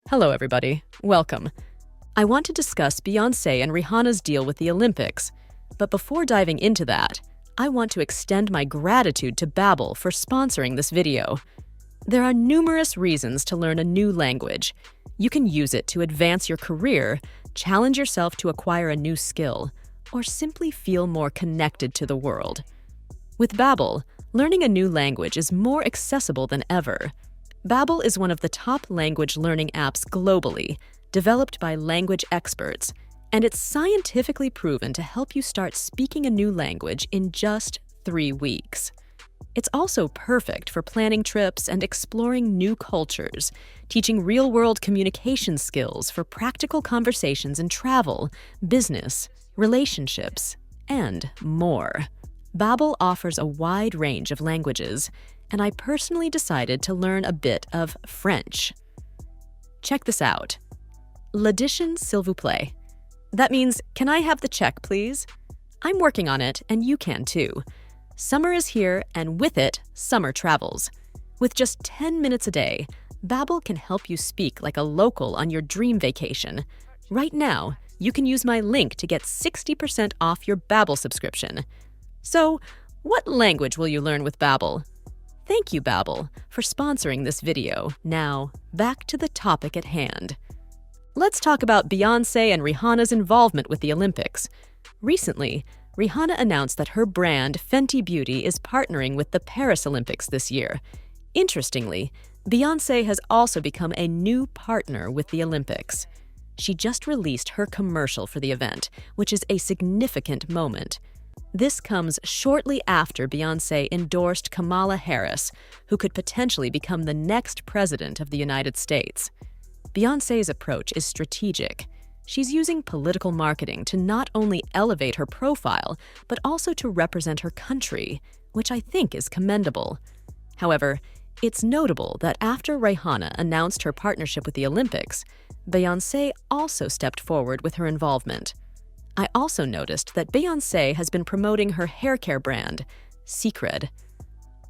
Hello, everybody. Welcome. I want to discuss Beyoncé and Rihanna's deal with the Olympics. But before diving into that, I want to extend my gratitude to Babbel for sponsoring this video. There are numerous reasons to learn a new language. You can use it to advance your career, challenge yourself to acquire a new skill, or simply feel more connected to the world. With Babbel, learning a new language is more accessible than ever. Babbel is one of the top language learning apps globally, developed by language experts, and it's scientifically proven to help you start speaking a new language in just 3 weeks. It's also perfect for planning trips and exploring new cultures, teaching real-world communication skills for practical conversations in travel, business, relationships, and more. Babbel offers a wide range of languages, and I personally decided to learn a bit of French. Check this out. L'addition, s'il vous plaît. That means, can I have the check, please? I'm working on it, and you can too. Summer is here, and with it, summer travels. With just 10 minutes a day, Babbel can help you speak like a local on your dream vacation. Right now, you can use my link to get 60% off your Babbel subscription. So, what language will you learn with Babbel? Thank you, Babbel, for sponsoring this video. Now, back to the topic at hand. Let's talk about Beyoncé and Rihanna's involvement with the Olympics. Recently, Rihanna announced that her brand, Fenty Beauty, is partnering with the Paris Olympics this year. Interestingly, Beyoncé has also become a new partner with the Olympics. She just released her commercial for the event, which is a significant moment. This comes shortly after Beyoncé endorsed Kamala Harris, who could potentially become the next president of the United States. Beyoncé's approach is strategic. She's using political marketing to not only elevate her profile, but also to represent her country, which I think is commendable. However, it's notable that after Rihanna announced her partnership with the Olympics, Beyoncé also stepped forward with her involvement. I also noticed that Beyoncé has been promoting her haircare brand, Secre.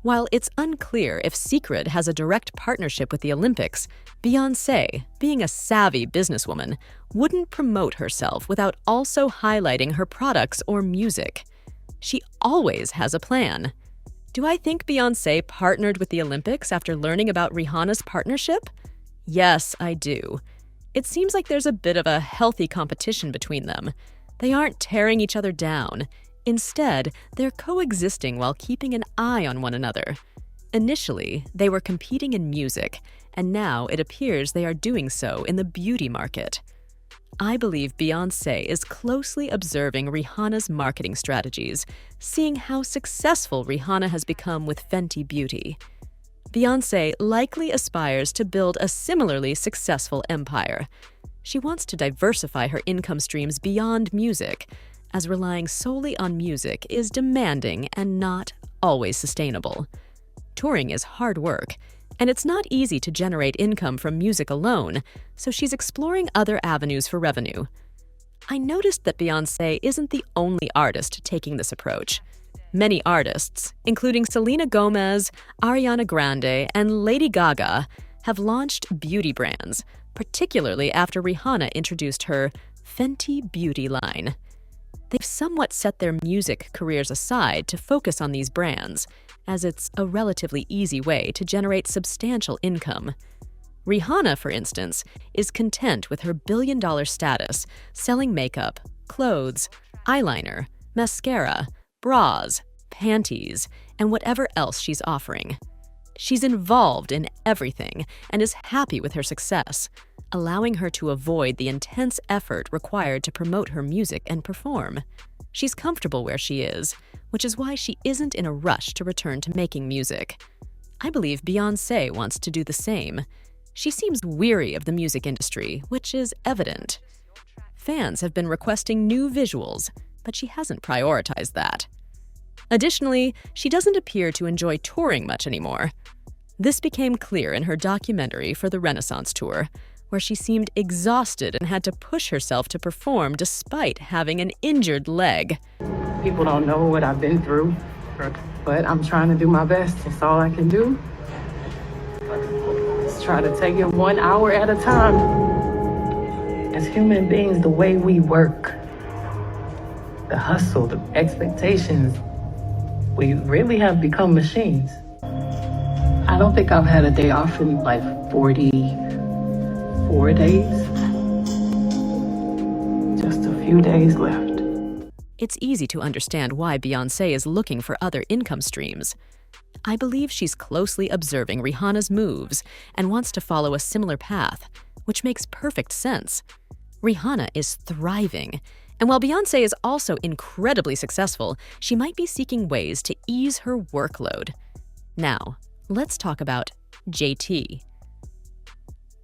While it's unclear if Secre has a direct partnership with the Olympics, Beyoncé, being a savvy businesswoman, wouldn't promote herself without also highlighting her products or music. She always has a plan. Do I think Beyoncé partnered with the Olympics after learning about Rihanna's partnership? Yes, I do. It seems like there's a bit of a healthy competition between them. They aren't tearing each other down. Instead, they're coexisting while keeping an eye on one another. Initially, they were competing in music, and now it appears they are doing so in the beauty market. I believe Beyoncé is closely observing Rihanna's marketing strategies, seeing how successful Rihanna has become with Fenty Beauty. Beyoncé likely aspires to build a similarly successful empire. She wants to diversify her income streams beyond music, as relying solely on music is demanding and not always sustainable. Touring is hard work, and it's not easy to generate income from music alone, so she's exploring other avenues for revenue. I noticed that Beyoncé isn't the only artist taking this approach. Many artists, including Selena Gomez, Ariana Grande, and Lady Gaga, have launched beauty brands, particularly after Rihanna introduced her Fenty Beauty line. They've somewhat set their music careers aside to focus on these brands, as it's a relatively easy way to generate substantial income. Rihanna, for instance, is content with her billion-dollar status, selling makeup, clothes, eyeliner, mascara, bras, panties, and whatever else she's offering. She's involved in everything and is happy with her success, allowing her to avoid the intense effort required to promote her music and perform. She's comfortable where she is, which is why she isn't in a rush to return to making music. I believe Beyoncé wants to do the same. She seems weary of the music industry, which is evident. Fans have been requesting new visuals, but she hasn't prioritized that. Additionally, she doesn't appear to enjoy touring much anymore. This became clear in her documentary for the Renaissance Tour, where she seemed exhausted and had to push herself to perform despite having an injured leg. People don't know what I've been through, but I'm trying to do my best. It's all I can do. Just try to take it 1 hour at a time. As human beings, the way we work, the hustle, the expectations, we really have become machines. I don't think I've had a day off in like 44 days. Just a few days left. It's easy to understand why Beyoncé is looking for other income streams. I believe she's closely observing Rihanna's moves and wants to follow a similar path, which makes perfect sense. Rihanna is thriving, and while Beyoncé is also incredibly successful, she might be seeking ways to ease her workload. Now, let's talk about JT.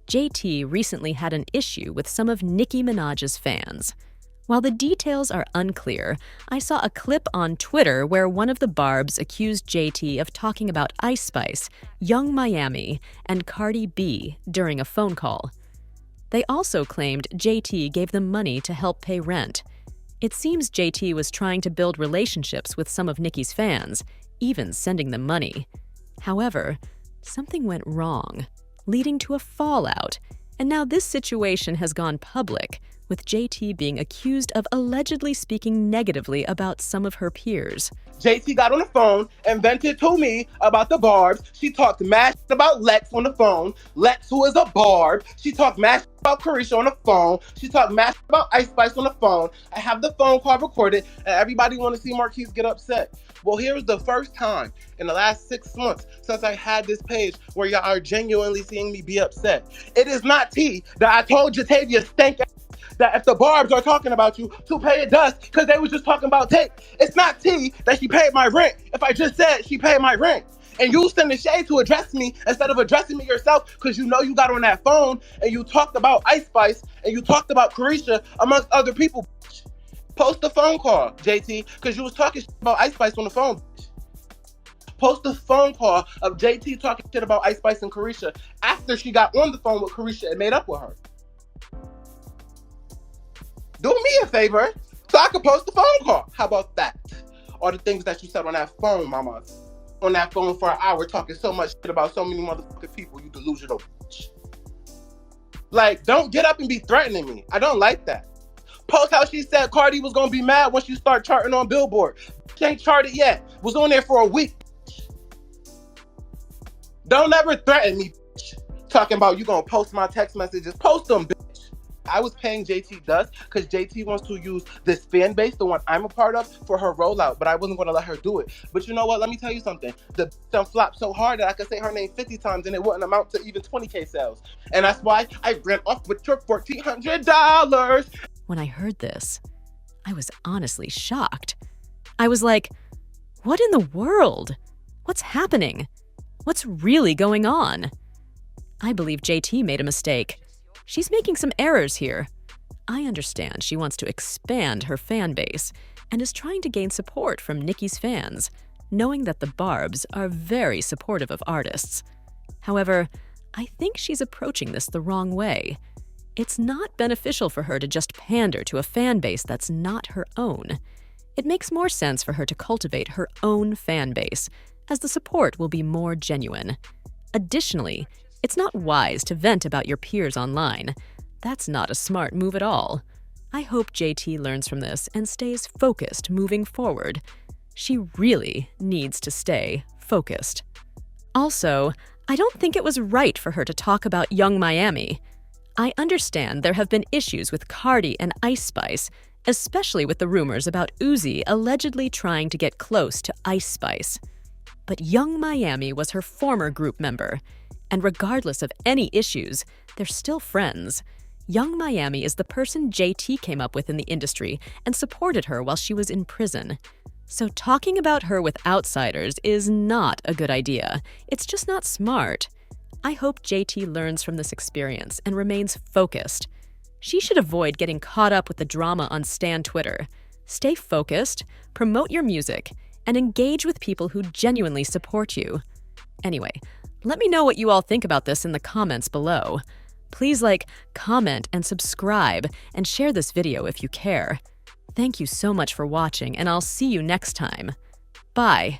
JT recently had an issue with some of Nicki Minaj's fans. While the details are unclear, I saw a clip on Twitter where one of the Barbs accused JT of talking about Ice Spice&Yung Miami and Cardi B during a phone call. They also claimed JT gave them money to help pay rent. It seems JT was trying to build relationships with some of Nicki's fans, even sending them money. However, something went wrong, leading to a fallout, and now this situation has gone public, with JT being accused of allegedly speaking negatively about some of her peers. JT got on the phone and vented to me about the Barbs. She talked mad about Lex on the phone. Lex, who is a Barb. She talked mad about Carisha on the phone. She talked mad about Ice Spice on the phone. I have the phone call recorded, and everybody want to see Marquise get upset. Well, here's the first time in the last 6 months since I had this page where y'all are genuinely seeing me be upset. It is not tea that I told Jatavia stank that if the Barbs are talking about you, to pay it dust because they was just talking about tape. It's not tea that she paid my rent if I just said she paid my rent. And you send the shade to address me instead of addressing me yourself because you know you got on that phone and you talked about Ice Spice and you talked about Carisha amongst other people. Post the phone call, JT, because you was talking shit about Ice Spice on the phone. Post the phone call of JT talking shit about Ice Spice and Carisha after she got on the phone with Carisha and made up with her. Do me a favor so I can post the phone call. How about that? All the things that you said on that phone, mama. On that phone for an hour talking so much shit about so many motherfucking people, you delusional bitch. Like, don't get up and be threatening me. I don't like that. Post how she said Cardi was gonna be mad once you start charting on Billboard. She ain't charted yet. Was on there for a week. Don't ever threaten me, bitch. Talking about you gonna post my text messages. Post them, bitch. I was paying JT dust because JT wants to use this fan base, the one I'm a part of, for her rollout, but I wasn't going to let her do it. But you know what? Let me tell you something. The done flopped so hard that I could say her name 50 times and it wouldn't amount to even 20K sales. And that's why I ran off with your $1,400. When I heard this, I was honestly shocked. I was like, what in the world? What's happening? What's really going on? I believe JT made a mistake. She's making some errors here. I understand she wants to expand her fan base and is trying to gain support from Nicki's fans, knowing that the Barbs are very supportive of artists. However, I think she's approaching this the wrong way. It's not beneficial for her to just pander to a fan base that's not her own. It makes more sense for her to cultivate her own fan base, as the support will be more genuine. Additionally, it's not wise to vent about your peers online. That's not a smart move at all. I hope JT learns from this and stays focused moving forward. She really needs to stay focused. Also, I don't think it was right for her to talk about Yung Miami. I understand there have been issues with Cardi and Ice Spice, especially with the rumors about Uzi allegedly trying to get close to Ice Spice. But Yung Miami was her former group member, and regardless of any issues, they're still friends. Yung Miami is the person JT came up with in the industry and supported her while she was in prison. So talking about her with outsiders is not a good idea. It's just not smart. I hope JT learns from this experience and remains focused. She should avoid getting caught up with the drama on Stan Twitter. Stay focused, promote your music, and engage with people who genuinely support you. Anyway, let me know what you all think about this in the comments below. Please like, comment, and subscribe, and share this video if you care. Thank you so much for watching, and I'll see you next time. Bye.